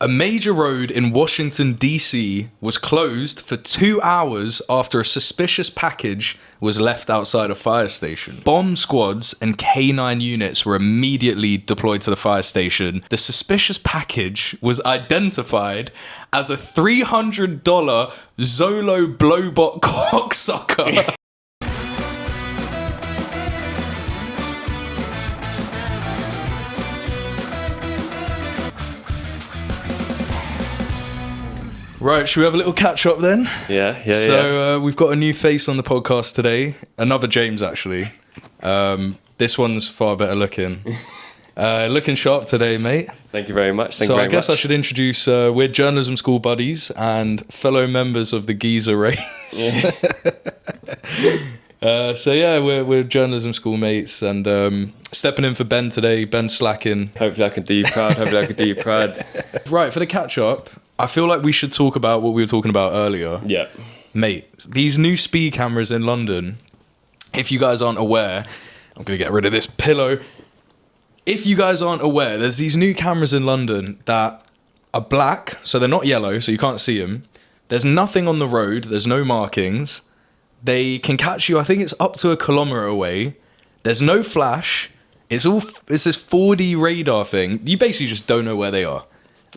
A major road in Washington, D.C. was closed for 2 hours after a suspicious package was left outside a fire station. Bomb squads and K9 units were immediately deployed to the fire station. The suspicious package was identified as a $300 Zolo BlowBot Cocksucker. Right, should we have a little catch up then? Yeah. So we've got a new face on the podcast today. Another James, actually. This one's far better looking. Looking sharp today, mate. Thank you very much. I guess I should introduce, we're journalism school buddies and fellow members of the Geezer race. Yeah. We're journalism school mates and stepping in for Ben today. Ben's slacking. Hopefully I can do you proud. Right, for the catch up, I feel like we should talk about what we were talking about earlier. Yeah. Mate, these new speed cameras in London, if you guys aren't aware, I'm going to get rid of this pillow. If you guys aren't aware, there's these new cameras in London that are black, so they're not yellow, so you can't see them. There's nothing on the road, there's no markings. They can catch you, I think it's up to 1 kilometre away. There's no flash. It's this 4D radar thing. You basically just don't know where they are.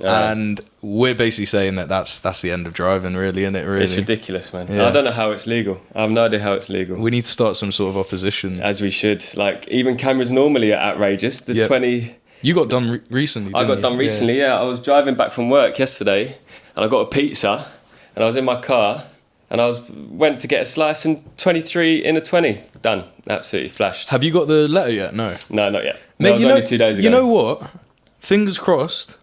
And we're basically saying that's the end of driving, really, isn't it? Really, it's ridiculous, man. Yeah. I don't know how it's legal. I have no idea how it's legal. We need to start some sort of opposition, as we should. Like, even cameras normally are outrageous. The 20. You got done recently. I got done recently. Yeah, I was driving back from work yesterday, and I got a pizza, and I was in my car, and went to get a slice, and 23 in a 20 done. Absolutely flashed. Have you got the letter yet? No, not yet. Mate, that was only 2 days ago. You know what? Fingers crossed,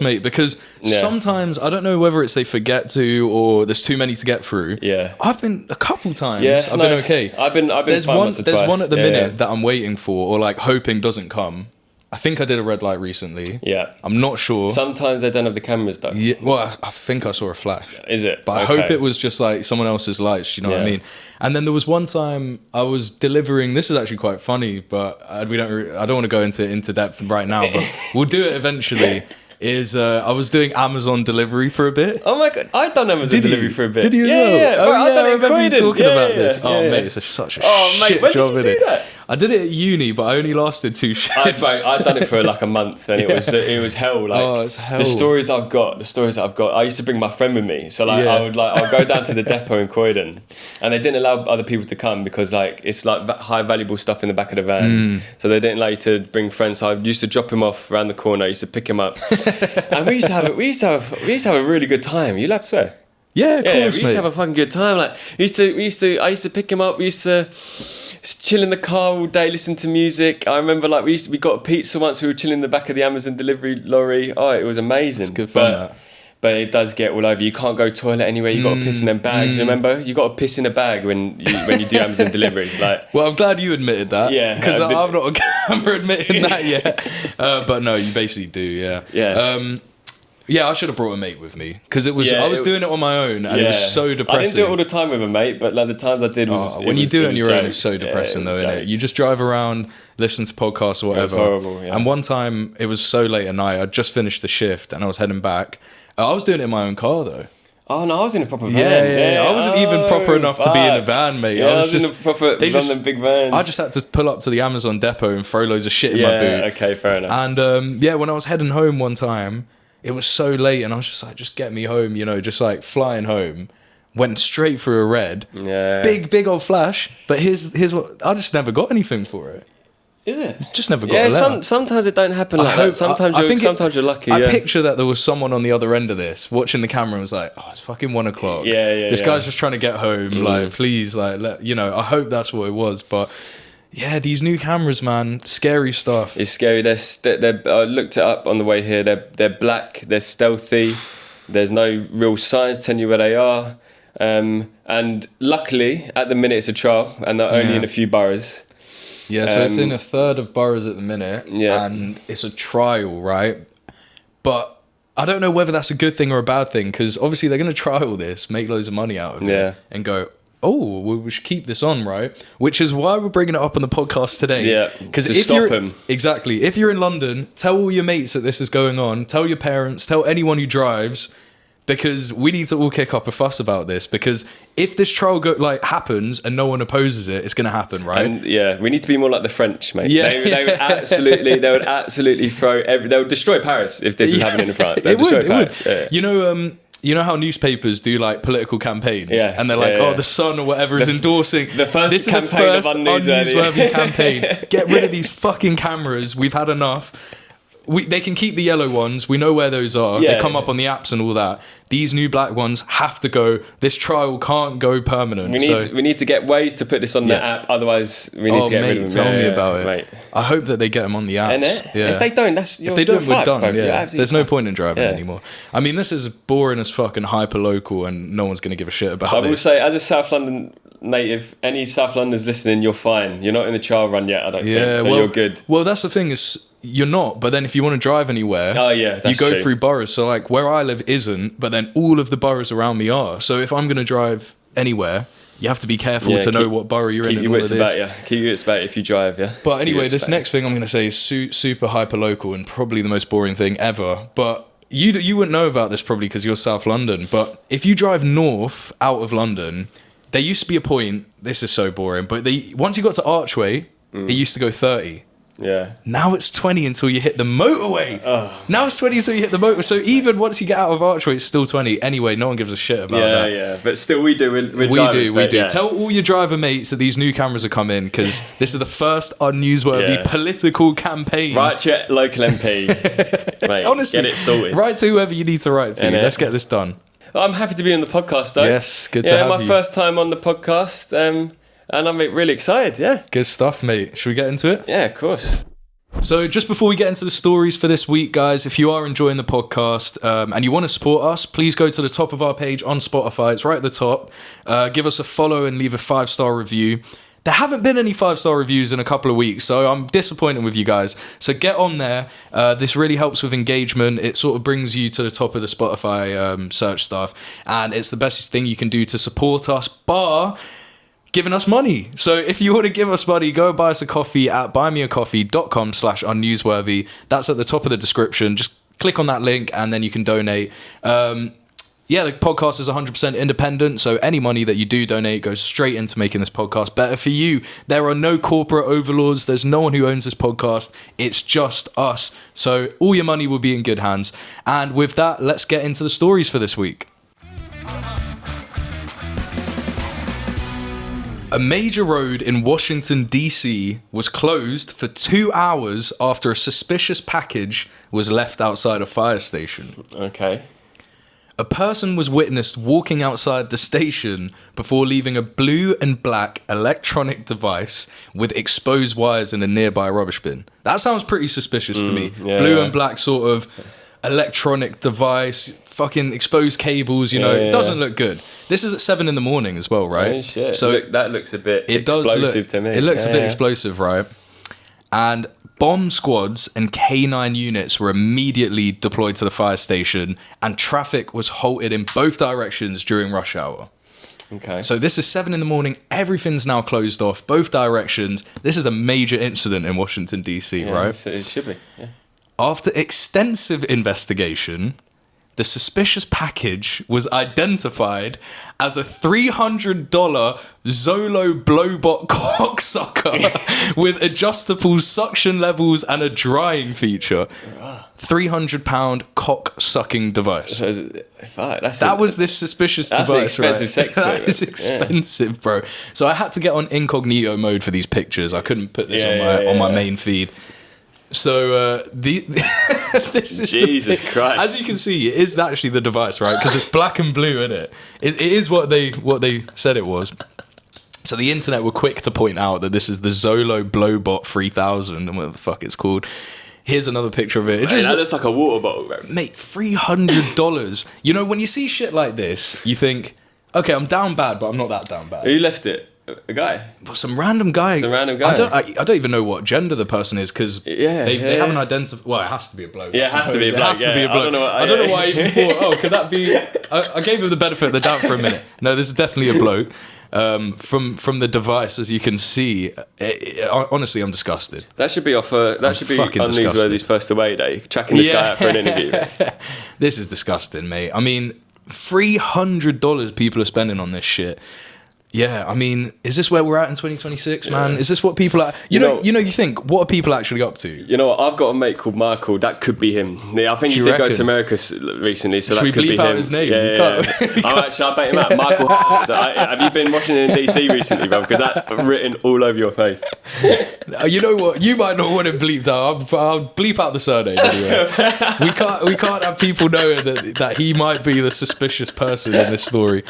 mate, because sometimes, I don't know whether it's they forget to or there's too many to get through. Yeah. I've been a couple times. Yeah, I've been okay. I've been there's fine one once or There's twice. one at the minute that I'm waiting for or like hoping doesn't come. I think I did a red light recently. Yeah. I'm not sure. Sometimes they don't have the cameras though. Yeah, well, I think I saw a flash. Is it? But I hope it was just like someone else's lights, you know what I mean? And then there was one time I was delivering, this is actually quite funny, but I don't want to go into depth right now, but we'll do it eventually. I was doing Amazon delivery for a bit. Oh my God, I've done Amazon delivery for a bit. Did you as well? Yeah. Oh, I've done I remember you talking about this. Yeah. Mate, it's such a mate, shit when job, did you do that? I did it at uni, but I only lasted 2 shifts. I'd done it for like a month, and it was hell. Like, it's hell. The stories that I've got. I used to bring my friend with me, so like I'll go down to the depot in Croydon, and they didn't allow other people to come because like it's like high valuable stuff in the back of the van, so they didn't allow you to bring friends. So I used to drop him off around the corner. I used to pick him up, and we used to have a really good time. You allowed to swear? Yeah, of course, we used mate. to have a fucking good time. Like I used to pick him up. We used to chill in the car all day, listen to music. I remember like we got a pizza once. We were chilling in the back of the Amazon delivery lorry. Oh, it was amazing. It's good fun. But it does get all over. You can't go toilet anywhere. You got to piss in them bags. Remember, you got to piss in a bag when you do Amazon delivery. Like, well, I'm glad you admitted that. Yeah, because I'm not a camera admitting that yet. But no, you basically do. Yeah. Yeah. Yeah, I should have brought a mate with me because I was doing it on my own and it was so depressing. I didn't do it all the time with a mate, but like the times I did was when you do it on your own, it's so depressing though, isn't it? You just drive around, listen to podcasts or whatever. It was horrible. Yeah. And one time it was so late at night, I'd just finished the shift and I was heading back. I was doing it in my own car though. Oh no, I was in a proper van. Yeah. I wasn't even proper enough to be in a van, mate. Yeah, I was just in a proper London big van. I just had to pull up to the Amazon depot and throw loads of shit in my boot. Yeah, okay, fair enough. And when I was heading home one time, it was so late and I was just like, just get me home, just like flying home. Went straight for a red. Yeah. Big old flash. But here's what, I just never got anything for it. Is it? Just never got a letter. Sometimes it don't happen like that. Sometimes you're lucky. I picture that there was someone on the other end of this watching the camera and was like, oh, it's fucking 1 o'clock. Yeah. This guy's just trying to get home. Like, please, like, I hope that's what it was. But yeah, these new cameras, man, scary stuff. It's scary. They're I looked it up on the way here. They're black. They're stealthy. There's no real signs telling you where they are. And luckily, at the minute, it's a trial, and they're only in a few boroughs. Yeah, so it's in a third of boroughs at the minute, and it's a trial, right? But I don't know whether that's a good thing or a bad thing, because obviously they're going to trial this, make loads of money out of it, and go, oh, we should keep this on, right? Which is why we're bringing it up on the podcast today. Yeah, because to if stop you're him. exactly, if you're in London, tell all your mates that this is going on. Tell your parents. Tell anyone who drives. Because we need to all kick up a fuss about this. Because if this trial happens and no one opposes it, it's going to happen, right? And yeah, we need to be more like the French, mate. Yeah. They would absolutely throw. They would destroy Paris if this was happening in France. They would destroy Paris. Yeah. You know how newspapers do like political campaigns, Yeah. and they're like, "Oh, the Sun or whatever is endorsing the first this campaign is the first of Unnewsworthy campaign. Get rid of these fucking cameras. We've had enough." They can keep the yellow ones. We know where those are. Yeah. They come up on the apps and all that. These new black ones have to go. This trial can't go permanent. We need to get ways to put this on the app. Otherwise, we need to get rid of them. Tell me about it. Mate. I hope that they get them on the apps. Yeah. If they don't, we're done. Bro. Yeah. There's no point in driving Yeah. anymore. I mean, this is boring as fuck and hyper local, and no one's going to give a shit about I this. will say, as a South London native, any South Londoners listening, you're fine. You're not in the trial run yet, I don't think. So you're good. Well, that's the thing is you're not. But then if you want to drive anywhere, you go through boroughs. So like where I live isn't, but then all of the boroughs around me are. So if I'm going to drive anywhere, you have to be careful to know what borough you're in. Keep your wits about you. Keep your wits about you if you drive, yeah. But anyway, this next thing I'm going to say is super hyper local and probably the most boring thing ever. But you wouldn't know about this probably because you're South London. But if you drive north out of London, there used to be a point. This is so boring, but once you got to Archway, it used to go 30. Yeah. Now it's 20 until you hit the motorway. Now it's 20 until you hit the motorway. So even once you get out of Archway, it's still 20. Anyway, no one gives a shit about that. Yeah. But still, we do. We do. Yeah. Tell all your driver mates that these new cameras are coming because this is the first Unnewsworthy political campaign. Write to your local MP. Mate, honestly, get it sorted. Write to whoever you need to write to. Let's get this done. I'm happy to be on the podcast, though. Yes, good to have you. Yeah, my first time on the podcast, and I'm really excited, yeah. Good stuff, mate. Should we get into it? Yeah, of course. So just before we get into the stories for this week, guys, if you are enjoying the podcast and you want to support us, please go to the top of our page on Spotify. It's right at the top. Give us a follow and leave a 5-star review. There haven't been any 5-star reviews in a couple of weeks, so I'm disappointed with you guys. So get on there. This really helps with engagement. It sort of brings you to the top of the Spotify search stuff, and it's the best thing you can do to support us, bar giving us money. So if you want to give us money, go buy us a coffee at buymeacoffee.com/unnewsworthy. That's at the top of the description. Just click on that link and then you can donate. The podcast is 100% independent, so any money that you do donate goes straight into making this podcast better for you. There are no corporate overlords. There's no one who owns this podcast. It's just us. So all your money will be in good hands. And with that, let's get into the stories for this week. A major road in Washington, D.C. was closed for 2 hours after a suspicious package was left outside a fire station. Okay. A person was witnessed walking outside the station before leaving a blue and black electronic device with exposed wires in a nearby rubbish bin. That sounds pretty suspicious to me. Yeah, blue and black sort of electronic device, fucking exposed cables, it doesn't look good. This is at 7 a.m. as well, right? Oh, shit. So that looks a bit explosive to me. It looks a bit explosive, right? And bomb squads and K9 units were immediately deployed to the fire station, and traffic was halted in both directions during rush hour. Okay. So this is 7 a.m. Everything's now closed off, both directions. This is a major incident in Washington, D.C., right? It should be, yeah. After extensive investigation, the suspicious package was identified as a $300 Zolo BlowBot Cocksucker with adjustable suction levels and a drying feature. £300 cock-sucking device. That was this suspicious device, right? That's expensive sex toy. That is expensive, bro. So I had to get on incognito mode for these pictures. I couldn't put this on my main feed. So this is Jesus Christ. As you can see, it is actually the device, right? Because it's black and blue in it. It is what they said it was. So the internet were quick to point out that this is the Zolo BlowBot 3000 and what the fuck it's called. Here's another picture of it. That looks like a water bottle, bro. Mate, $300. When you see shit like this, you think, okay, I'm down bad, but I'm not that down bad. Who left it? a guy. Some random guy. I don't even know what gender the person is because they haven't identified. Well, it has to be a bloke. Yeah, it has to be a bloke. I don't know why I even thought. Oh, could that be? I gave him the benefit of the doubt for a minute. No, this is definitely a bloke. From the device, as you can see, honestly, I'm disgusted. That should be Unnewsworthy's first away day. Tracking this guy out for an interview. This is disgusting, mate. I mean, $300 people are spending on this shit. Yeah, I mean, is this where we're at in 2026, man? Is this what people are... You think, what are people actually up to? You know what? I've got a mate called Michael. That could be him. Yeah, I think he did go to America recently, so that could be him. Should we bleep out his name? Yeah. I'll bait him out. Michael. Have you been watching it in DC recently, bro? Because that's written all over your face. You know what? You might not want it bleeped out. I'll bleep out the surname anyway. We can't have people knowing that he might be the suspicious person in this story.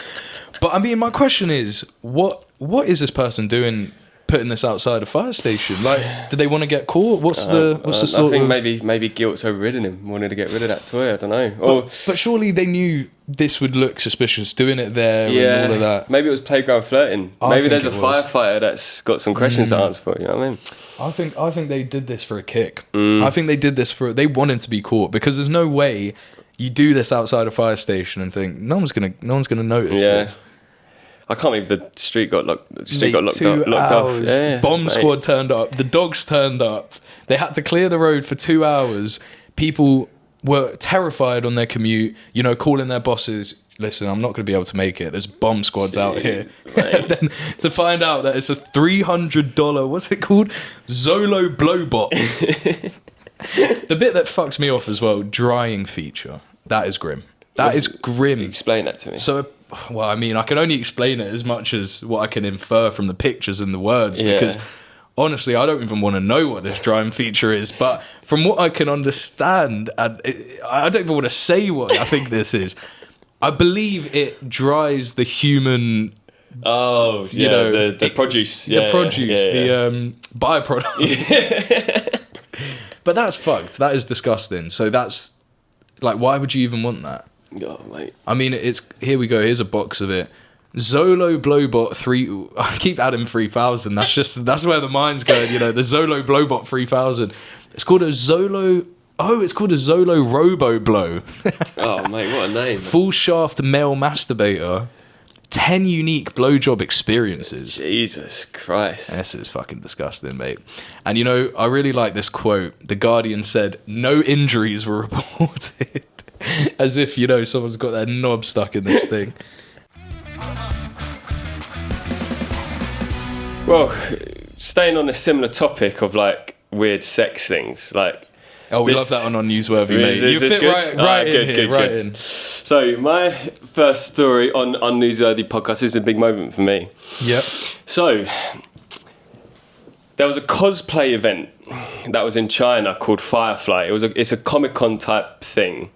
But I mean, my question is, what is this person doing, putting this outside a fire station? Like, do they want to get caught? What's the sort of? I think maybe guilt's overridden him, wanted to get rid of that toy. I don't know. But surely they knew this would look suspicious, doing it there and all of that. Maybe it was playground flirting. Maybe there's a firefighter that's got some questions to answer for. You know what I mean? I think they did this for a kick. I think they did this they wanted to be caught because there's no way you do this outside a fire station and think no one's gonna notice this. I can't believe the street got locked. Locked off. Yeah, Bomb squad turned up. The dogs turned up. They had to clear the road for 2 hours. People were terrified on their commute. You know, calling their bosses. Listen, I'm not going to be able to make it. There's bomb squads out here. And then to find out that it's a $300. What's it called? Zolo BlowBot. The bit that fucks me off as well. Drying feature. That is grim. That is grim. Explain that to me. So. Well, I mean, I can only explain it as much as what I can infer from the pictures and the words because honestly, I don't even want to know what this drying feature is. But from what I can understand, and I don't even want to say what I think this is. I believe it dries the human. Oh, yeah, you know, the produce. The produce, the byproduct. But that's fucked. That is disgusting. So that's like, why would you even want that? Oh, mate. I mean, here we go. Here's a box of it. Zolo BlowBot 3. I keep adding 3000. That's where the mind's going. You know, the Zolo BlowBot 3000. It's called a Zolo. Oh, it's called a Zolo Robo Blow. Oh, mate, what a name! Full shaft male masturbator. 10 unique blowjob experiences. Jesus Christ. This is fucking disgusting, mate. And you know, I really like this quote. The Guardian said, "No injuries were reported." As if, you know, someone's got their knob stuck in this thing. Well, staying on a similar topic of like weird sex things, like. Oh, we love that on Unnewsworthy, mate. You fit right in here, right in. So my first story on Unnewsworthy podcast is a big moment for me. Yep. So there was a cosplay event that was in China called Firefly. It's a Comic-Con type thing.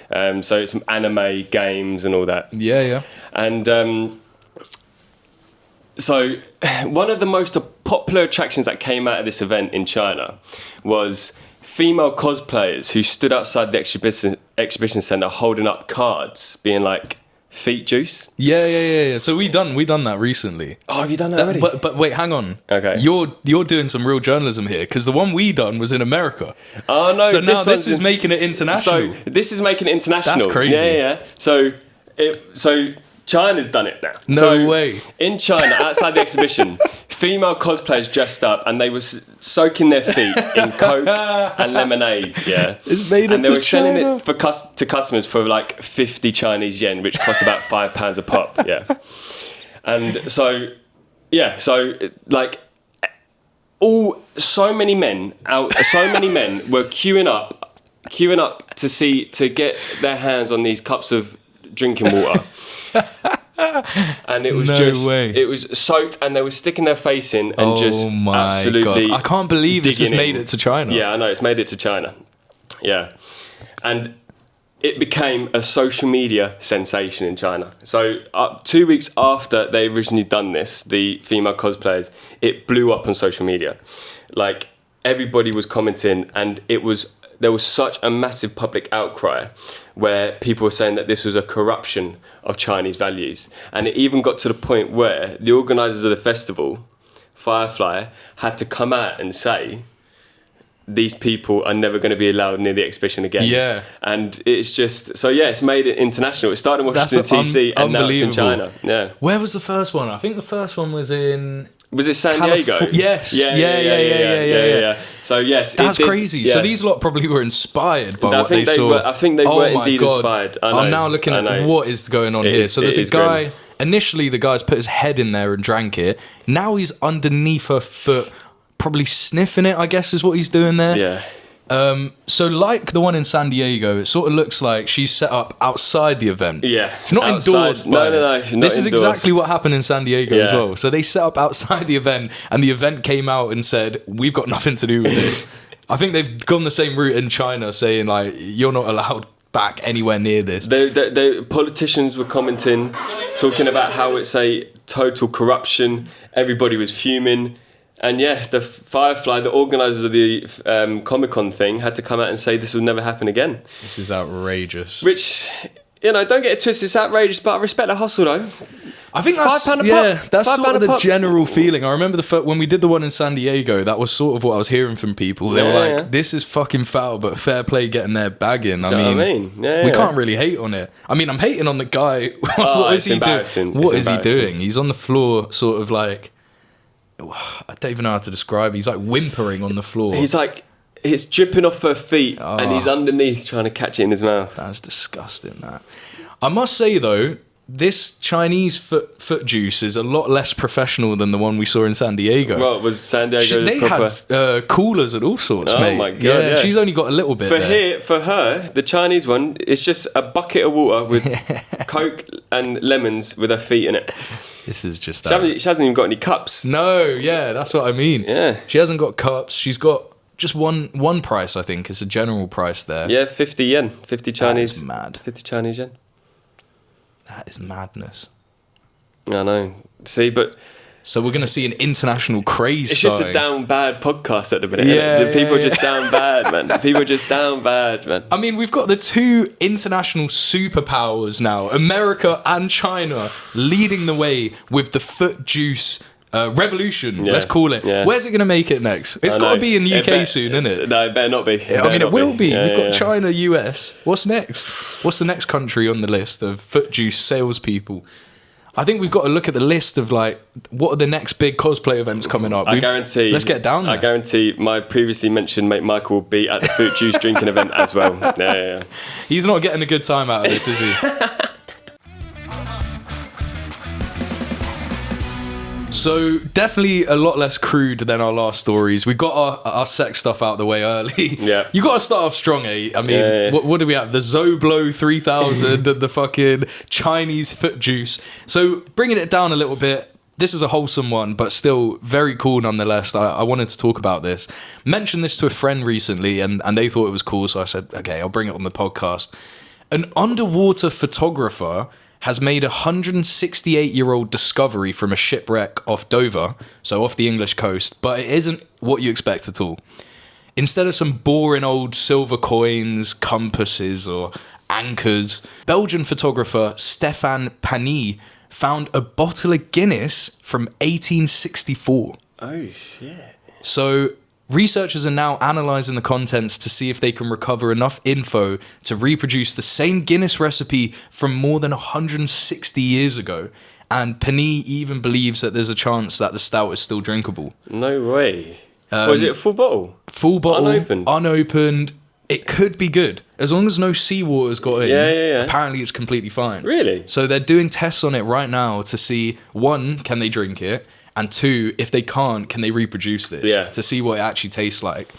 So it's some anime games and all that. Yeah. And so one of the most popular attractions that came out of this event in China was female cosplayers who stood outside the exhibition centre holding up cards, being like feet juice. Yeah. So we done that recently. Oh, have you done that already? But wait, hang on. Okay. You're doing some real journalism here because the one we done was in America. Oh no! So now this is making it international. So this is making it international. That's crazy. Yeah. So China's done it now. No way. In China, outside the exhibition, female cosplayers dressed up and they were soaking their feet in Coke and lemonade. Yeah, it's made and they were China. selling it to customers for like 50 Chinese yen, which costs about £5 a pop. Yeah, and so like so many men were queuing up to get their hands on these cups of drinking water. And it was it was soaked and they were sticking their face in and absolutely God. I can't believe this has made it to China. Yeah, I know, it's made it to China. Yeah. And it became a social media sensation in China. So 2 weeks after they originally done this, the female cosplayers, it blew up on social media. Like everybody was commenting and it was there was such a massive public outcry where people were saying that this was a corruption of Chinese values. And it even got to the point where the organisers of the festival, Firefly, had to come out and say, these people are never going to be allowed near the exhibition again. Yeah. And it's just, so yeah, it's made it international. It started in Washington, D.C. and now it's in China. Yeah. Where was the first one? I think the first one was in... Was it San Diego? Yes. Yeah. So yes, that's crazy. Yeah. So these lot probably were inspired by what they saw. I think they were indeed inspired. I'm now looking at what is going on here. So there's a guy. Grim. Initially, the guy's put his head in there and drank it. Now he's underneath her foot, probably sniffing it, I guess is what he's doing there. Yeah. So like the one in San Diego, it sort of looks like she's set up outside the event. Yeah. She's not endorsed. No. This is exactly what happened in San Diego as well. So they set up outside the event, and the event came out and said, we've got nothing to do with this. I think they've gone the same route in China, saying like, you're not allowed back anywhere near this. The politicians were commenting, talking about how it's a total corruption. Everybody was fuming. And yeah, the Firefly, the organisers of the Comic-Con thing, had to come out and say this will never happen again. This is outrageous. Which, don't get it twisted, it's outrageous, but I respect the hustle though. I think that's that's sort of the general feeling. I remember when we did the one in San Diego, that was sort of what I was hearing from people. They were like, this is fucking foul, but fair play getting their bag in. I mean? We can't really hate on it. I mean, I'm hating on the guy. What is he doing? What is he doing? He's on the floor sort of like... I don't even know how to describe. He's like whimpering on the floor. He's like, it's dripping off her feet, and he's underneath trying to catch it in his mouth. That's disgusting. That I must say though, this Chinese foot juice is a lot less professional than the one we saw in San Diego. Well, it was San Diego. They had coolers and all sorts. Oh mate. My god! Yeah, she's only got a little bit. For her, the Chinese one, it's just a bucket of water with Coke and lemons with her feet in it. This is just she hasn't even got any cups. No, yeah, that's what I mean. Yeah. She hasn't got cups. She's got just one price, I think. It's a general price there. Yeah, 50 yen. 50 Chinese. That is mad. 50 Chinese yen. That is madness. I know. See, but... So we're going to see an international craze. It's just a down bad podcast at the minute. Yeah, people are just down bad, man. People are just down bad, man. I mean, we've got the two international superpowers now, America and China, leading the way with the foot juice revolution. Let's call it. Yeah. Where's it going to make it next? It's got to be in the UK soon, isn't it? No, it better not be. It will be. We've got China, US. What's next? What's the next country on the list of foot juice salespeople? I think we've got to look at the list of like, what are the next big cosplay events coming up? I guarantee. Let's get down there. I guarantee my previously mentioned mate Michael will be at the fruit juice drinking event as well. Yeah. He's not getting a good time out of this, is he? So definitely a lot less crude than our last stories. We got our sex stuff out the way early. Yeah. You got to start off strong, eh? I mean, What do we have? The Zoblo 3000 and the fucking Chinese foot juice. So bringing it down a little bit, this is a wholesome one, but still very cool nonetheless. I wanted to talk about this. Mentioned this to a friend recently, and they thought it was cool, so I said, okay, I'll bring it on the podcast. An underwater photographer has made a 168-year-old discovery from a shipwreck off Dover, so off the English coast, but it isn't what you expect at all. Instead of some boring old silver coins, compasses, or anchors, Belgian photographer Stefan Pani found a bottle of Guinness from 1864. Oh, shit. So researchers are now analysing the contents to see if they can recover enough info to reproduce the same Guinness recipe from more than 160 years ago. And Pani even believes that there's a chance that the stout is still drinkable. No way. Was it a full bottle? Full bottle, unopened. It could be good. As long as no seawater's got in, apparently it's completely fine. Really? So they're doing tests on it right now to see, one, can they drink it? And two, if they can't, can they reproduce this to see what it actually tastes like?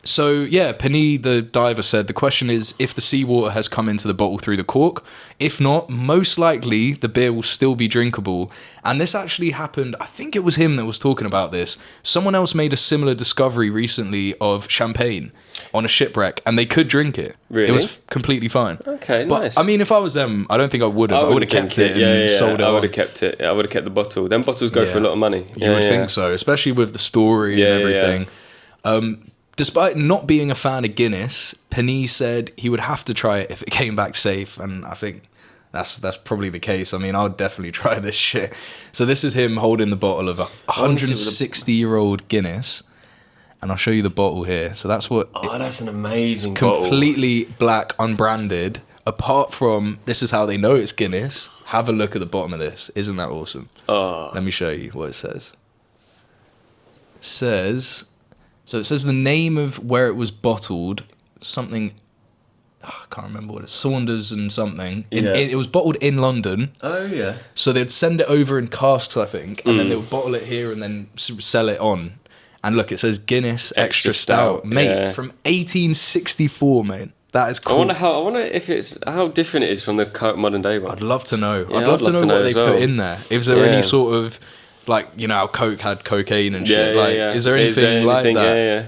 So, yeah, Pani, the diver, said the question is if the seawater has come into the bottle through the cork. If not, most likely the beer will still be drinkable. And this actually happened, I think it was him that was talking about this. Someone else made a similar discovery recently of champagne on a shipwreck, and they could drink it. Really? It was completely fine. Okay, but, nice. I mean, if I was them, I don't think I would have. I would have kept it and sold it. I would have kept it. I would have kept the bottle. Them bottles go for a lot of money. You would think so, especially with the story and everything. Despite not being a fan of Guinness, Panay said he would have to try it if it came back safe, and I think that's probably the case. I mean, I would definitely try this shit. So this is him holding the bottle of a 160-year-old Guinness, and I'll show you the bottle here. So that's what... Oh, that's an amazing bottle. Completely black, unbranded. Apart from, this is how they know it's Guinness. Have a look at the bottom of this. Isn't that awesome? Oh. Let me show you what it says. It says the name of where it was bottled, something, I can't remember what it's, Saunders and something. It was bottled in London. Oh, yeah. So they'd send it over in casks, I think, and then they would bottle it here and then sell it on. And look, it says Guinness Extra Stout. Mate, from 1864, mate. That is cool. I wonder if it's how different it is from the current modern day one. I'd love to know. I'd love to know what they put in there. Is there any sort of, like, you know how Coke had cocaine and shit? Is there anything like that? Yeah.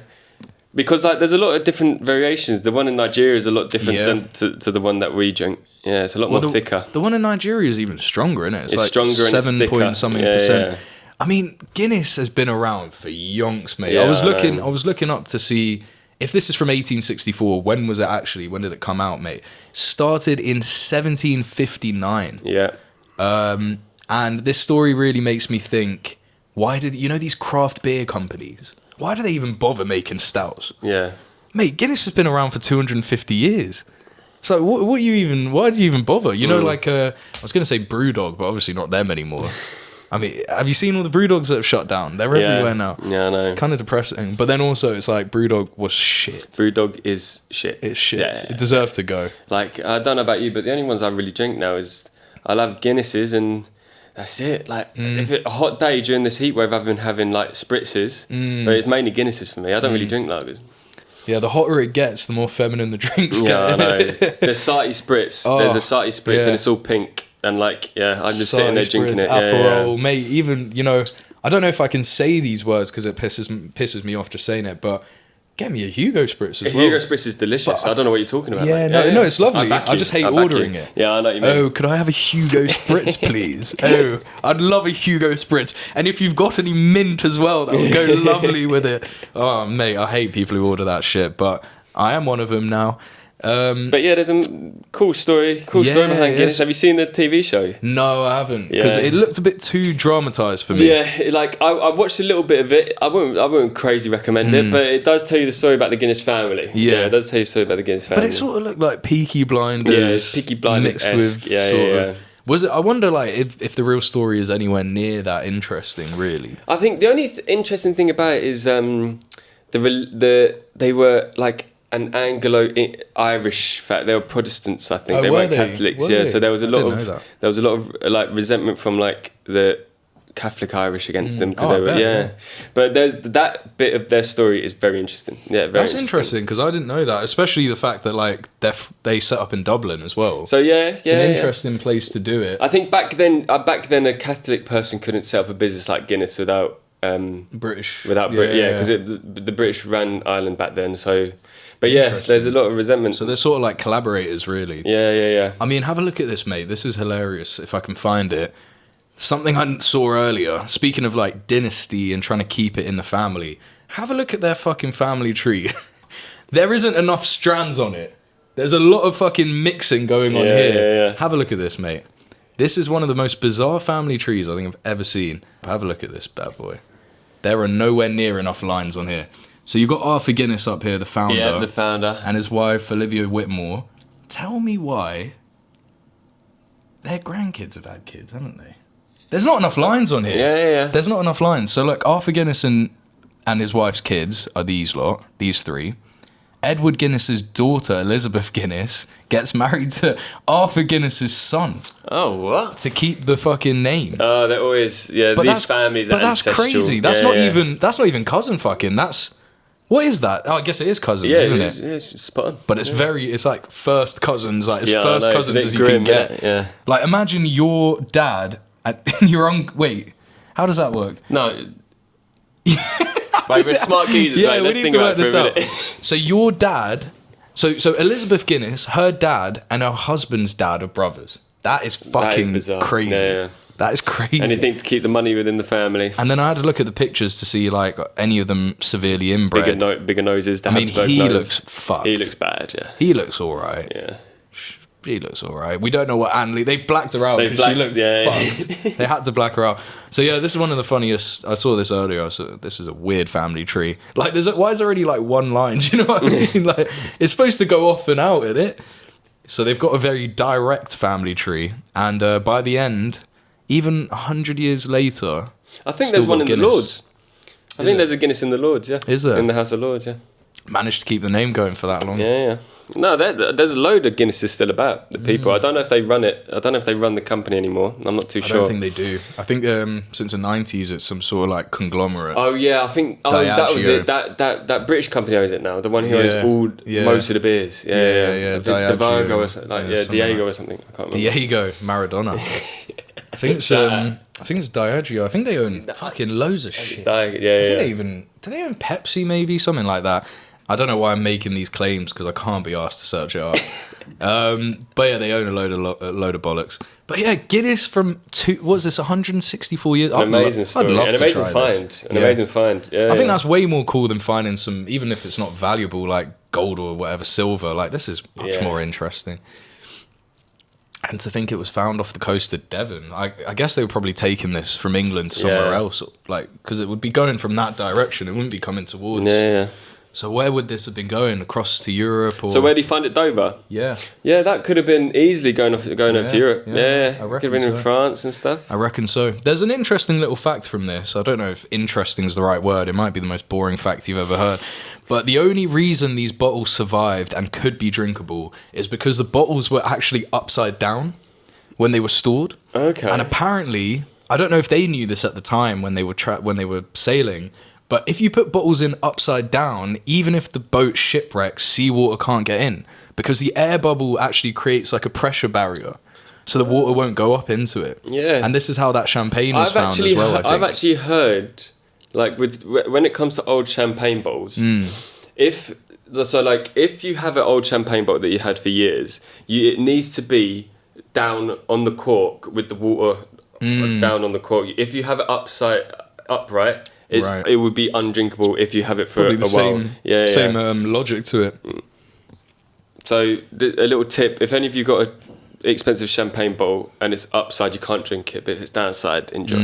Because like there's a lot of different variations. The one in Nigeria is a lot different to the one that we drink. Yeah, it's a lot more thicker. The one in Nigeria is even stronger, isn't it? It's like stronger 7 and it's point something percent. I mean, Guinness has been around for yonks, mate. I was looking up to see if this is from 1864. When was it actually? When did it come out, mate? Started in 1759. Yeah. And this story really makes me think, why did these craft beer companies? Why do they even bother making stouts? Yeah. Mate, Guinness has been around for 250 years. So why do you even bother? Like I was going to say Brewdog, but obviously not them anymore. I mean, have you seen all the Brewdogs that have shut down? They're everywhere now. Yeah, I know. Kind of depressing. But then also it's like Brewdog was shit. Brewdog is shit. It's shit. Yeah. It deserved to go. Like, I don't know about you, but the only ones I really drink now is I love Guinnesses and that's it. Like, if it's a hot day during this heat wave, I've been having like spritzes, but it's mainly Guinnesses for me. I don't really drink lagers. Yeah, the hotter it gets, the more feminine the drinks get. Yeah, I know. There's Sarti Spritz. Oh, there's a Sarti Spritz and it's all pink. And like, I'm just sitting there drinking it. Aperol, mate, even, I don't know if I can say these words because it pisses me off just saying it, but get me a Hugo Spritz as well. Hugo Spritz is delicious. I don't know what you're talking about. Yeah, no, it's lovely. I just hate ordering it. Yeah, I know what you mean. Oh, could I have a Hugo Spritz, please? Oh, I'd love a Hugo Spritz. And if you've got any mint as well, that would go lovely with it. Oh, mate, I hate people who order that shit, but I am one of them now. But yeah, there's a cool story behind Guinness. Have you seen the TV show? No, I haven't, because it looked a bit too dramatized for me. Yeah, like I watched a little bit of it. I wouldn't crazy recommend it, but it does tell you the story about the Guinness family. Yeah, it does tell you the story about the Guinness family. But it sort of looked like Peaky Blinders. Yeah, it's Peaky Blinders mixed with sort of. Was it? I wonder, like, if the real story is anywhere near that interesting, really. I think the only interesting thing about it is they were like an Anglo-Irish fact. They were Protestants, I think. They weren't Catholics. So there was a lot of like resentment from like the Catholic Irish against them because they were yeah. But there's that bit of their story is very interesting. Yeah, that's interesting because I didn't know that, especially the fact that like they set up in Dublin as well. So it's an interesting place to do it. I think back then a Catholic person couldn't set up a business like Guinness without British. Because the British ran Ireland back then. So. But yeah, there's a lot of resentment. So they're sort of like collaborators, really. Yeah. I mean, have a look at this, mate. This is hilarious, if I can find it. Something I saw earlier, speaking of like dynasty and trying to keep it in the family, have a look at their fucking family tree. There isn't enough strands on it. There's a lot of fucking mixing going on here. Yeah. Have a look at this, mate. This is one of the most bizarre family trees I think I've ever seen. Have a look at this bad boy. There are nowhere near enough lines on here. So you've got Arthur Guinness up here, the founder. Yeah, the founder. And his wife, Olivia Whitmore. Tell me why their grandkids have had kids, haven't they? There's not enough lines on here. Yeah. There's not enough lines. So look, Arthur Guinness and his wife's kids are these three. Edward Guinness's daughter, Elizabeth Guinness, gets married to Arthur Guinness's son. Oh, what? To keep the fucking name. Oh, they're always, these families are ancestral. But that's crazy. That's not even cousin fucking. What is that? Oh, I guess it is cousins, isn't it? Yeah, it's spot on. But it's like first cousins, like first cousins as you can get. Yeah. Like imagine your dad and your uncle. Wait, how does that work? No. Right, we're smart geezers. Yeah, right, we let's need think to about work this it for a out. minute. So your dad, so Elizabeth Guinness, her dad and her husband's dad are brothers. That is fucking crazy. Yeah. That is crazy. Anything to keep the money within the family. And then I had to look at the pictures to see like any of them severely inbred. Bigger noses. The Habsburg he nose. looks fucked. He looks bad. Yeah. He looks all right. Yeah. She looks all right. We don't know what Anne Lee... They've blacked her out because she looked fucked. They had to black her out. So yeah, this is one of the funniest... I saw this earlier. So this is a weird family tree. Like, why is there already like one line? Do you know what I mean? Like, it's supposed to go off and out, isn't it? So they've got a very direct family tree. And by the end, even 100 years later... I think there's one in the Lords. I think there's a Guinness in the Lords, yeah. Is there? In the House of Lords, yeah. Managed to keep the name going for that long. Yeah. No, there's a load of Guinnesses still about. The people. I don't know if they run it. I don't know if they run the company anymore. I'm not too sure. I don't think they do. I think since the 90s, it's some sort of like conglomerate. Oh yeah, I think that was it. That British company owns it now. The one who owns most of the beers. Yeah. Diageo or something. Diego or something. I can't remember. Diego Maradona. I think it's Diageo. I think they own fucking loads of shit. I think they do they own Pepsi maybe, something like that. I don't know why I'm making these claims because I can't be asked to search it up. But yeah, they own a load of bollocks. But yeah, Guinness from 164 years. An amazing story. I'd love to try this. Amazing find. Yeah, I think that's way more cool than finding some, even if it's not valuable, like gold or whatever, silver. Like this is much more interesting. And to think it was found off the coast of Devon. I guess they were probably taking this from England to somewhere else, like because it would be going from that direction. It wouldn't be coming towards. Yeah. So where would this have been going? Across to Europe? Or... So where did he find it? Dover? Yeah. Yeah, that could have been easily going over to Europe. Yeah. I reckon could have been in France and stuff. I reckon so. There's an interesting little fact from this. I don't know if interesting is the right word. It might be the most boring fact you've ever heard. But the only reason these bottles survived and could be drinkable is because the bottles were actually upside down when they were stored. Okay. And apparently, I don't know if they knew this at the time when they were sailing, but if you put bottles in upside down, even if the boat shipwrecks, seawater can't get in because the air bubble actually creates like a pressure barrier. So the water won't go up into it. Yeah. And this is how that champagne was found as well, I think. I've actually heard, like, when it comes to old champagne bottles, if you have an old champagne bottle that you had for years, it needs to be down on the cork with the water down on the cork. If you have it upright, it would be undrinkable if you have it for a while. Same logic to it. So a little tip: if any of you got an expensive champagne bottle and it's upside, you can't drink it. But if it's downside, enjoy.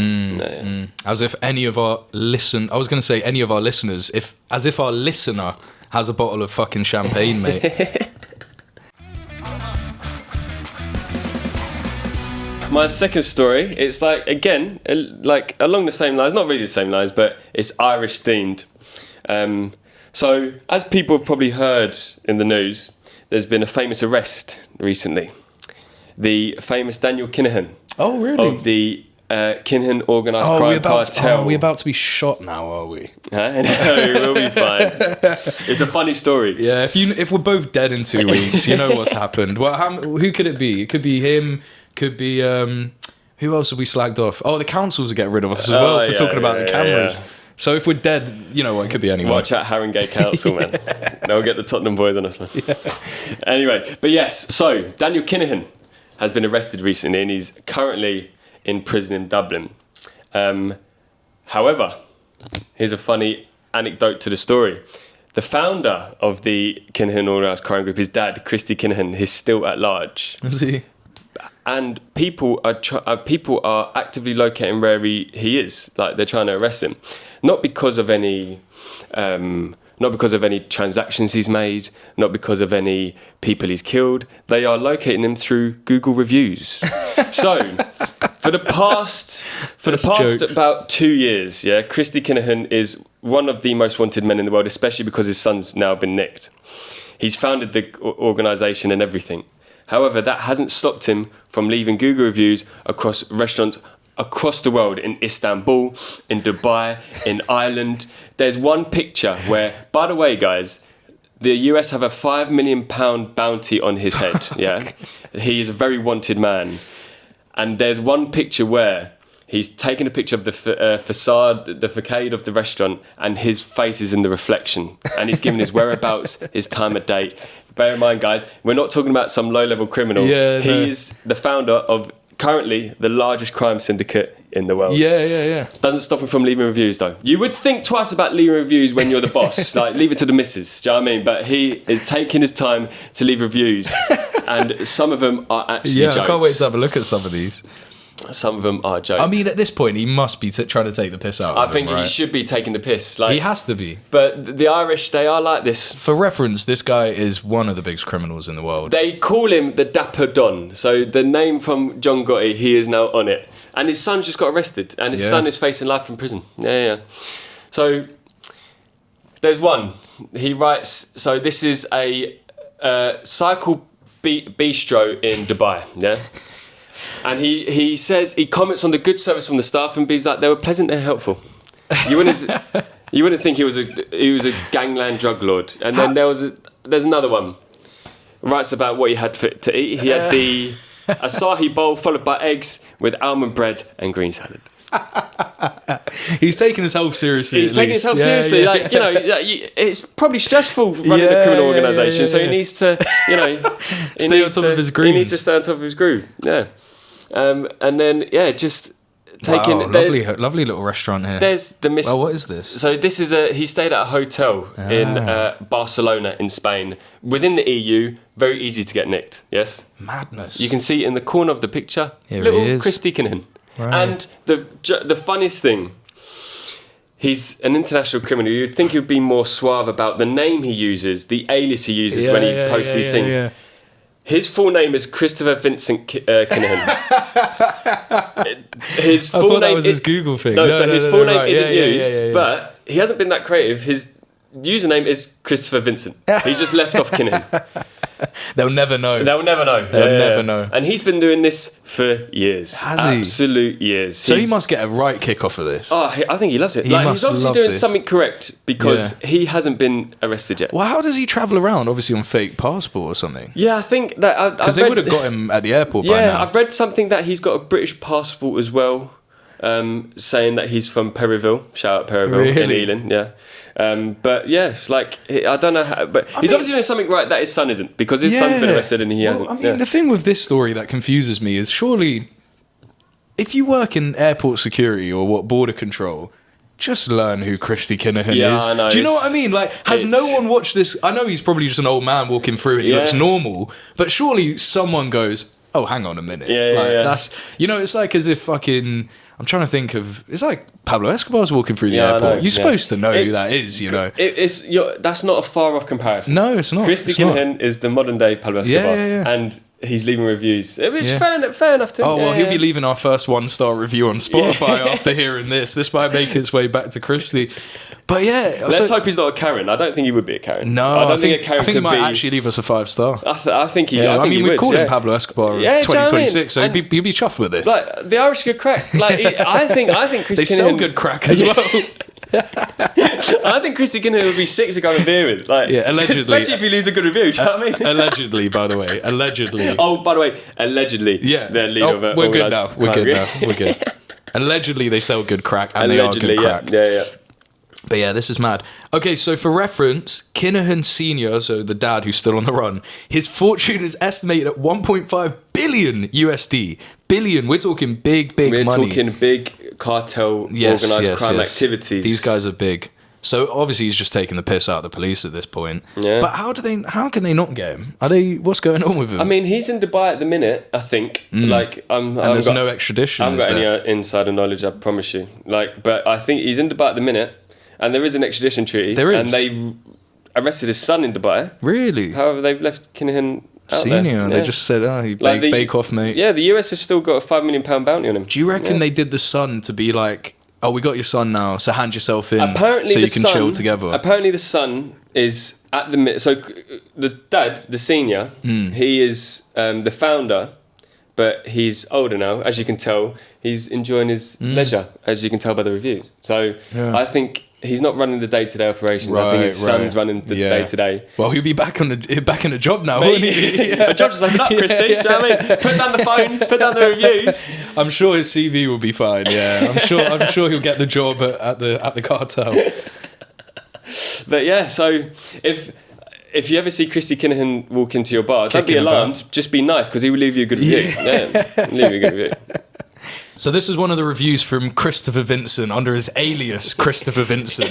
As if any of our I was going to say any of our listeners, as if our listener has a bottle of fucking champagne, mate. My second story, it's like, again, like along the same lines, not really the same lines, but it's Irish themed. So, as people have probably heard in the news, there's been a famous arrest recently. The famous Daniel Kinahan. Oh, really? Of the Kinahan organised crime cartel. Are we about to be shot now, are we? No, we'll be fine. It's a funny story. Yeah, if we're both dead in 2 weeks, you know what's happened. Well, who could it be? It could be him. Could be who else have we slagged off? Oh, the councils will get rid of us as well for talking about the cameras. Yeah. So if we're dead, you know what, it could be anyone. Watch out, Haringey Council, man. They'll get the Tottenham boys on us, man. Yeah. Anyway, but yes, so Daniel Kinahan has been arrested recently and he's currently in prison in Dublin. However, here's a funny anecdote to the story. The founder of the Kinahan organised crime group, his dad, Christy Kinahan, is still at large. Is he? And people are actively locating where he is. Like, they're trying to arrest him, not because of any transactions he's made, not because of any people he's killed. They are locating him through Google reviews. So, for the past about 2 years, Christy Kinahan is one of the most wanted men in the world, especially because his son's now been nicked. He's founded the organisation and everything. However, that hasn't stopped him from leaving Google reviews across restaurants across the world, in Istanbul, in Dubai, in Ireland. There's one picture where, by the way, guys, the US have a £5 million bounty on his head. Yeah, he is a very wanted man. And there's one picture where he's taken a picture of the facade of the restaurant, and his face is in the reflection. And he's given his whereabouts, his time of date. Bear in mind, guys, we're not talking about some low-level criminal. He is the founder of currently the largest crime syndicate in the world. Yeah. Doesn't stop him from leaving reviews, though. You would think twice about leaving reviews when you're the boss. Like, leave it to the missus. Do you know what I mean? But he is taking his time to leave reviews. And some of them are actually jokes. I can't wait to have a look at some of these. Some of them are jokes. I mean, at this point, he must be trying to take the piss out of I think him, right? he should be taking the piss. Like, He has to be. But the Irish, they are like this. For reference, this guy is one of the biggest criminals in the world. They call him the Dapper Don. So the name from John Gotti, he is now on it. And his son just got arrested. And his son is facing life in prison. Yeah. So there's one. He writes, so this is a cycle bistro in Dubai, yeah? And he says, he comments on the good service from the staff and he's like, they were pleasant and helpful. You wouldn't think he was a gangland drug lord. And then there's another one. Writes about what he had to eat. He had the asahi bowl followed by eggs with almond bread and green salad. He's taking his health seriously. He's taking his health seriously. Yeah. Like, it's probably stressful running a criminal organisation. So he needs to, stay on top of his groove. He needs to stay on top of his groove. Yeah. And then just taking. Wow, lovely little restaurant here. There's the Well, what is this? So this is he stayed at a hotel in Barcelona in Spain, within the EU. Very easy to get nicked. Yes. Madness. You can see in the corner of the picture, Here little he is. Chris Keegan. Right. And the funniest thing, he's an international criminal. You'd think he'd be more suave about the name he uses, the alias he uses when he posts these things. Yeah. His full name is Christopher Vincent Kinahan. His full I thought that name was his Google thing. No, so his full name right. isn't used, but he hasn't been that creative. His username is Christopher Vincent. He's just left off Kinahan. They'll never know. They'll never know. They'll never know. And he's been doing this for years. Has he? Absolute years. So he must get a right kick off of this. Oh, I think he loves it. He Like, must he's obviously love doing this. something correct because he hasn't been arrested yet. Well, how does he travel around? Obviously on fake passport or something. Yeah, I think that Because they would have got him at the airport by now. I've read something that he's got a British passport as well, saying that he's from Perryville. Shout out Perryville in Ealing. Yeah. But yeah, it's like, I don't know how, but he's obviously doing something right that his son isn't, because his son's been arrested and he hasn't. I mean, the thing with this story that confuses me is surely, if you work in airport security or border control, just learn who Christy Kinahan is. I know, do you know what I mean? Like, has no one watched this? I know he's probably just an old man walking through and he looks normal, but surely someone goes, oh, hang on a minute. That's, it's like as if fucking, I'm trying to think of, it's like Pablo Escobar's walking through the airport. You're supposed to know who that is, That's not a far off comparison. No, it's not. Christy Kinahan is the modern day Pablo Escobar. And he's leaving reviews. It was fair enough to him. Oh, well, he'll be leaving our first 1-star review on Spotify after hearing this. This might make its way back to Christy. But let's hope he's not a Karen. I don't think he would be a Karen. No, I don't think a Karen I think could he might be, actually leave us a 5-star. I think he. Yeah, I mean, we've called him Pablo Escobar of 2026, so he'd be chuffed with this. Like, the Irish could crack. Like, I think Christy they sell good crack as well. I think Christy Kinahan would be sick to go and beer with. Like, allegedly. Especially if he leaves a good review. Do you know what I mean? Allegedly, by the way. Allegedly. Oh, by the way, allegedly. Yeah. They're leader of we're good now. We're good. Allegedly, they sell good crack, and they are good crack. Yeah. But yeah, this is mad. Okay, so for reference, Kinahan Sr., so the dad who's still on the run, his fortune is estimated at 1.5 billion USD. Billion, we're talking big money. We're talking big cartel, organised crime activities. These guys are big. So obviously he's just taking the piss out of the police at this point. Yeah. But how can they not get him? What's going on with him? I mean, he's in Dubai at the minute, I think. Like, and there's no extradition. I haven't got any insider knowledge, I promise you. Like, but I think he's in Dubai at the minute. And there is an extradition treaty. There is. And they arrested his son in Dubai. Really? However, they've left Kinahan out Senior. there. They just said, bake off, mate. Yeah, the US has still got a £5 million bounty on him. Do you reckon they did the son to be like, oh, we got your son now, so hand yourself in apparently so you can chill together? Apparently the son is at the... So the dad, the senior, he is the founder, but he's older now. As you can tell, he's enjoying his leisure, as you can tell by the reviews. So I think... He's not running the day-to-day operations. I think his son's running the day-to-day. Well, he'll be back in a job now, won't he? A job just opened up, Christy. Do you know what I mean? Put down the phones, put down the reviews. I'm sure his CV will be fine. Yeah, I'm sure he'll get the job at the cartel. But yeah, so if if you ever see Christy Kinahan walk into your bar, don't be alarmed. Just be nice, because he will leave you a good review. Yeah, leave you a good review. So this is one of the reviews from Christopher Vincent under his alias Christopher Vincent.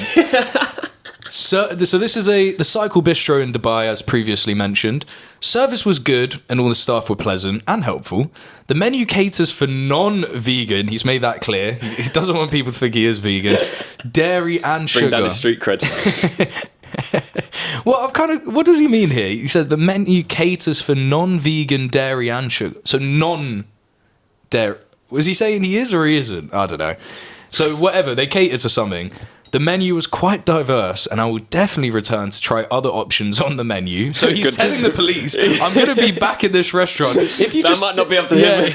So this is the Cycle Bistro in Dubai, as previously mentioned. Service was good and all the staff were pleasant and helpful. The menu caters for non-vegan. He's made that clear. He doesn't want people to think he is vegan. Dairy and sugar. Bring down his street cred. Well, what does he mean here? He says the menu caters for non-vegan dairy and sugar. So non-dairy. Was he saying he is or he isn't? I don't know. So whatever, they cater to something. The menu was quite diverse, and I will definitely return to try other options on the menu. So he's telling the police, I'm going to be back in this restaurant. If you that might not be up to him.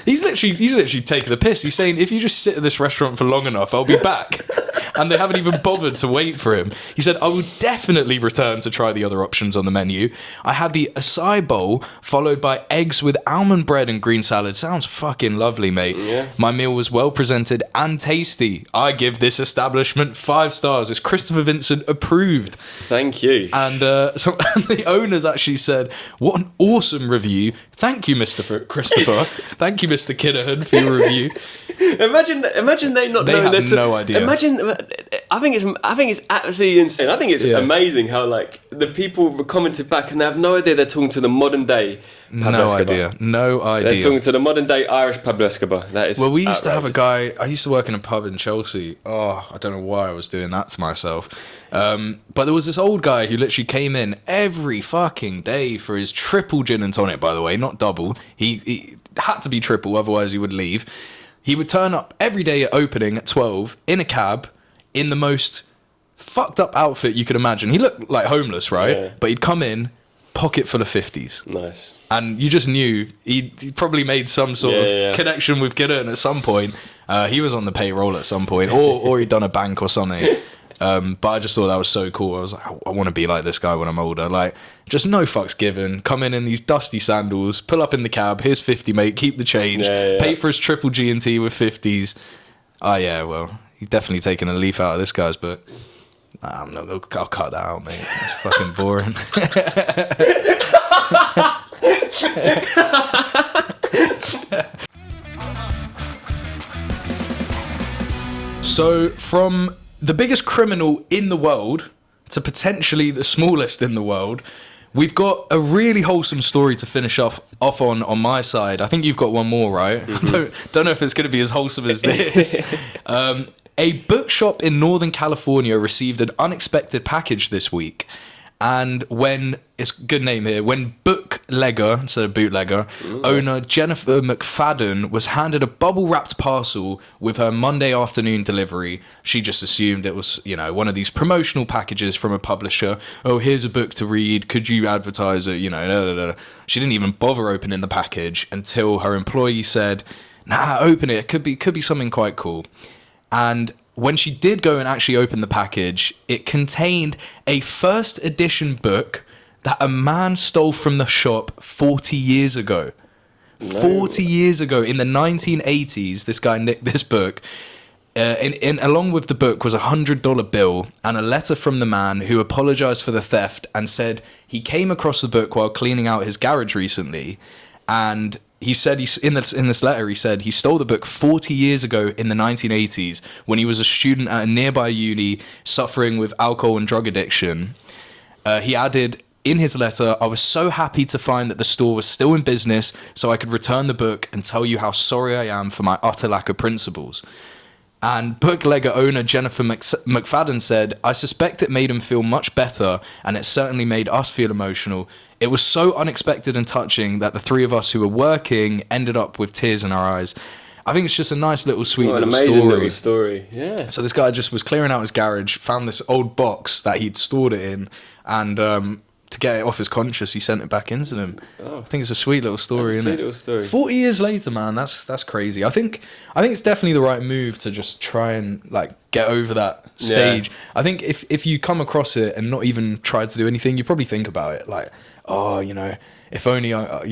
He's literally taking the piss. He's saying, if you just sit at this restaurant for long enough, I'll be back. And they haven't even bothered to wait for him. He said, I will definitely return to try the other options on the menu. I had the acai bowl, followed by eggs with almond bread and green salad. Sounds fucking lovely, mate. Yeah. My meal was well presented and tasty. I give this establishment 5 stars. It's Christopher Vincent approved. Thank you. And the owners actually said, what an awesome review. Thank you, Mr. Christopher. Thank you, Mr. Kinahan, for your review. Imagine they not knowing that. They have no idea. Imagine, I think it's absolutely insane. I think it's amazing how like the people commented back and they have no idea they're talking to the modern day Pablo Escobar. No idea. They're talking to the modern day Irish Pablo Escobar. That is. Well, we used to have a guy. I used to work in a pub in Chelsea. Oh, I don't know why I was doing that to myself. But there was this old guy who literally came in every fucking day for his triple gin and tonic. By the way, not double. He had to be triple, otherwise he would leave. He would turn up every day at opening at 12 in a cab in the most fucked up outfit you could imagine. He looked like homeless, right? Yeah. But he'd come in, pocket full of 50s. Nice. And you just knew he probably made some sort of connection with Gideon at some point. He was on the payroll at some point, or he'd done a bank or something. But I just thought that was so cool. I was like, I want to be like this guy when I'm older. Like, just no fucks given. Come in these dusty sandals, pull up in the cab. Here's 50, mate. Keep the change. Pay for his triple G&T with 50s. Oh yeah, well, he's definitely taken a leaf out of this guy's book. I'll cut that out, mate. It's fucking boring. So from the biggest criminal in the world to potentially the smallest in the world, we've got a really wholesome story to finish off on my side. I think you've got one more, right? Mm-hmm. I don't know if it's going to be as wholesome as this. A bookshop in Northern California received an unexpected package this week. And it's a good name here, when booklegger, instead of bootlegger, owner Jennifer McFadden was handed a bubble-wrapped parcel with her Monday afternoon delivery. She just assumed it was, one of these promotional packages from a publisher. Oh, here's a book to read. Could you advertise it? She didn't even bother opening the package until her employee said, nah, open it. It could be something quite cool. And when she did go and actually open the package, it contained a first edition book that a man stole from the shop 40 years ago. No. 40 years ago, in the 1980s, this guy nicked this book. Along with the book was a $100 bill and a letter from the man who apologized for the theft and said he came across the book while cleaning out his garage recently. And he said in this letter, he said he stole the book 40 years ago in the 1980s when he was a student at a nearby uni suffering with alcohol and drug addiction. He added in his letter, I was so happy to find that the store was still in business so I could return the book and tell you how sorry I am for my utter lack of principles. And booklegger owner Jennifer McFadden said, I suspect it made him feel much better, and it certainly made us feel emotional. It was so unexpected and touching that the three of us who were working ended up with tears in our eyes. I think it's just a nice little sweet little story. Amazing little story, yeah. So this guy just was clearing out his garage, found this old box that he'd stored it in, and to get it off his conscience, he sent it back into them. Oh. I think it's a sweet little story, isn't it? Little story. 40 years later, man, that's crazy. I think it's definitely the right move to just try and get over that stage. I think if you come across it and not even tried to do anything, you probably think about it like, oh, you know, if only I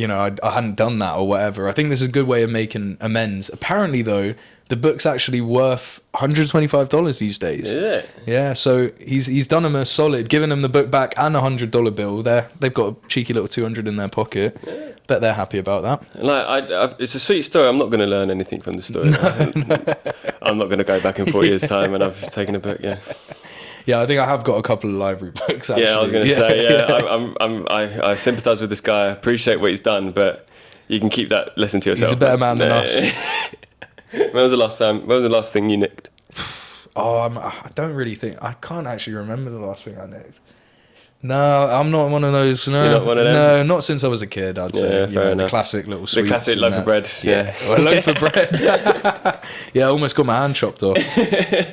hadn't done that or whatever. I think this is a good way of making amends. Apparently, though, the book's actually worth $125 these days. Is it? Yeah, so he's done them a solid, giving them the book back and a $100 bill. They've got a cheeky little $200 in their pocket. Yeah. Bet they're happy about that. Like, it's a sweet story. I'm not going to learn anything from the story. I'm not going to go back in 4 years' time and I've taken a book. Yeah. Yeah, I think I have got a couple of library books. Actually. Yeah, I was going to say. I sympathise with this guy. I appreciate what he's done, but you can keep that lesson to yourself. He's a better man than us. When was the last thing you nicked? Oh, I don't really think. I can't actually remember the last thing I nicked. No, I'm not one of those. No, you're not one of them? No, not since I was a kid. I'd say. Yeah, fair enough. The classic little sweets. The classic loaf of bread. Yeah, well, a loaf of bread. Yeah, I almost got my hand chopped off.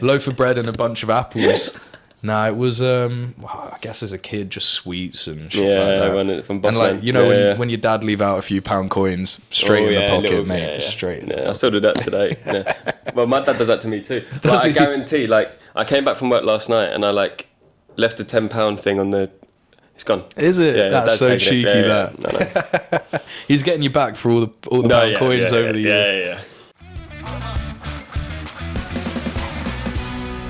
Loaf of bread and a bunch of apples. No, it was, I guess as a kid, just sweets and shit like that. From and like, you know, when your dad leave out a few £1 coins straight in the pocket, mate, straight in the pocket. I still do that today. Well, my dad does that to me too. But I guarantee, like, I came back from work last night and I, like, left a £10 thing on the... It's gone. Is it? Yeah, that's so cheeky, that. No. He's getting you back for all the £1 coins over the years. Yeah.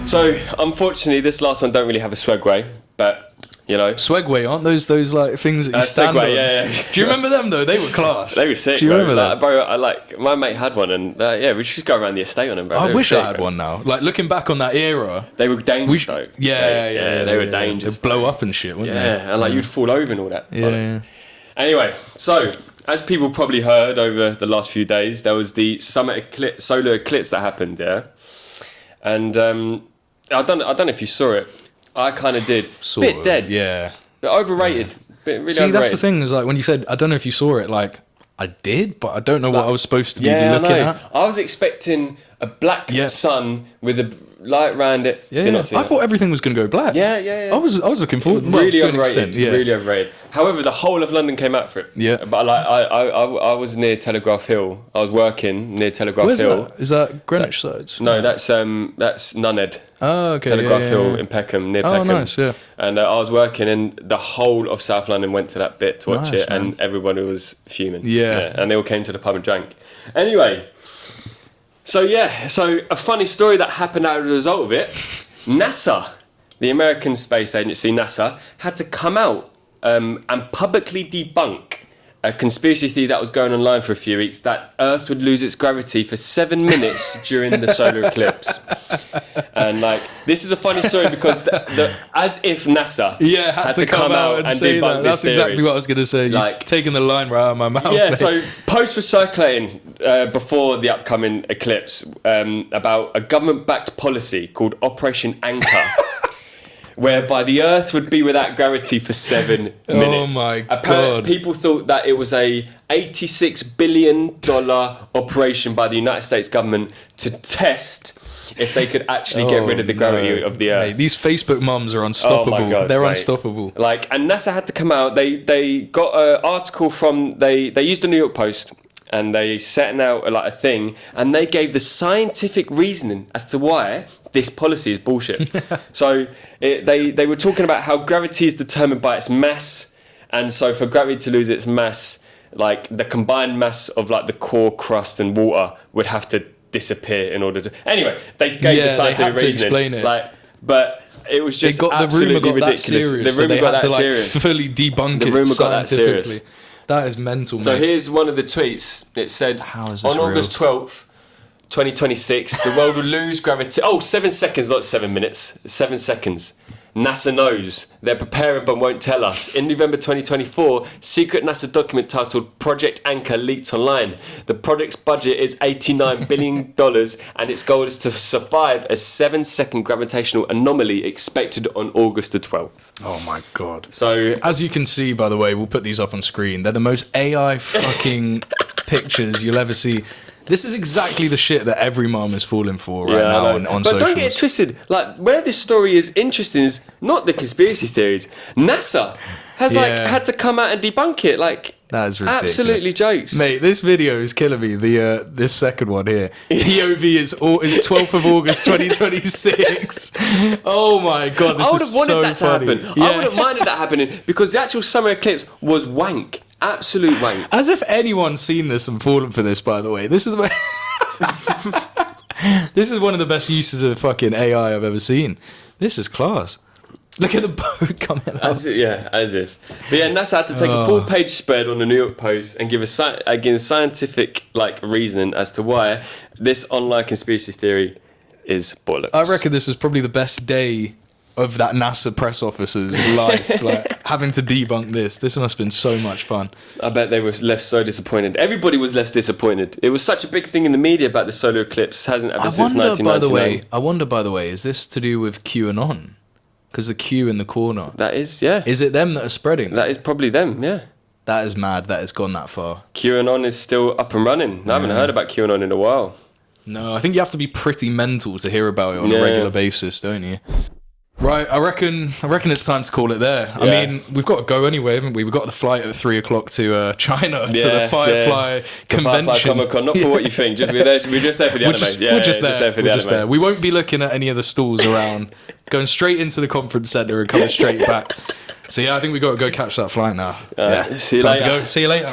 So, unfortunately, this last one don't really have a swagway, but, you know. Swagway, aren't those like things that you stand Segway, on? Yeah. Do you remember them, though? They were class. They were sick, Do you remember that? Bro, my mate had one, and, we should just go around the estate on them, bro. I wish I had one now. Like, looking back on that era. They were dangerous, though. Yeah, they were dangerous. They'd blow up and shit, wouldn't they? Yeah, and, like, you'd fall over and all that. Yeah. Anyway, so... As people probably heard over the last few days, there was the solar eclipse that happened, yeah? And I don't know if you saw it. I kind of did. Bit dead. Yeah. But overrated. Bit really See, overrated. that's the thing, is like when you said, I don't know if you saw it, like, I did, but I don't know what I was supposed to be looking at. I was expecting a black sun with a light around it. Yeah, I thought everything was going to go black. Yeah. I was looking forward really to an overrated. extent. Yeah. Really overrated. However, the whole of London came out for it. Yeah. But like, I was near Telegraph Hill. I was working near Telegraph Hill. That? Is that Greenwich sides? No, that's Nunhead. Oh, okay. Telegraph Hill in Peckham, near Peckham. Oh, nice, yeah. And I was working, and the whole of South London went to that bit to watch it, man. And everybody was fuming. Yeah. And they all came to the pub and drank. Anyway, so a funny story that happened as a result of it, NASA, the American Space Agency, NASA, had to come out and publicly debunk a conspiracy theory that was going online for a few weeks, that Earth would lose its gravity for 7 minutes during the solar eclipse. And like, this is a funny story because as if NASA had to come out and say that. That's exactly what I was going to say. Like, taking the line right out of my mouth. Yeah, so posts were circulating before the upcoming eclipse about a government-backed policy called Operation Anchor. Whereby the Earth would be without gravity for 7 minutes. Oh my God. People thought that it was a $86 billion operation by the United States government to test if they could actually get rid of the gravity of the Earth. Mate, these Facebook mums are unstoppable. Oh my God, they're unstoppable. Like, and NASA had to come out. They got an article from, they used the New York Post, and they set out like a thing, and they gave the scientific reasoning as to why this policy is bullshit. So they were talking about how gravity is determined by its mass, and so for gravity to lose its mass, like the combined mass of like the core, crust, and water would have to disappear in order to. Anyway, they gave the scientific they had to reasoning. Explain it. Like, but it was just the absolutely rumor got ridiculous. that serious. The rumor so got they had that to like serious. fully debunk the it rumor got that scientifically. Serious. That is mental, mate. So here's one of the tweets. It said, how is this on real? August 12th, 2026, the world will lose gravity. 7 seconds, not 7 minutes. 7 seconds. NASA knows. They're preparing but won't tell us. In November 2024, secret NASA document titled Project Anchor leaked online. The project's budget is $89 billion and its goal is to survive a 7-second gravitational anomaly expected on August the 12th. Oh my God. So, as you can see, by the way, we'll put these up on screen. They're the most AI fucking pictures you'll ever see. This is exactly the shit that every mum is falling for right now on But socials. don't get it twisted. Like, where this story is interesting is not the conspiracy theories. NASA has had to come out and debunk it. Like, That is ridiculous. Absolutely jokes. Mate, this video is killing me. This second one here. POV is 12th of August 2026. Oh my god, this I would is have wanted so that to funny. happen. I would have minded that happening because the actual summer eclipse was wank. Absolute wank. As if anyone's seen this and fallen for this, by the way. This is this is one of the best uses of fucking AI I've ever seen. This is class. Look at the boat coming out. As if. But yeah, NASA had to take a full-page spread on the New York Post and give a scientific reasoning as to why this online conspiracy theory is bollocks. I reckon this was probably the best day of that NASA press officer's life. Having to debunk this. This must have been so much fun. I bet they were left so disappointed. Everybody was left disappointed. It was such a big thing in the media about the solar eclipse. Hasn't ever since 1999. I wonder, by the way, is this to do with QAnon? Because the Q in the corner. That is, yeah. Is it them that are spreading? That is probably them, yeah. That is mad that it's gone that far. QAnon is still up and running. I haven't heard about QAnon in a while. No, I think you have to be pretty mental to hear about it on a regular basis, don't you? Right, I reckon it's time to call it there. Yeah. I mean, we've got to go anyway, haven't we? We've got the flight at 3:00 to China, to the Firefly convention. Firefly Comic-Con, not for what you think. We're just there for the anime. We're just there. We won't be looking at any of the stalls around. Going straight into the conference centre and coming straight back. So yeah, I think we've got to go catch that flight now. See you later. See you later.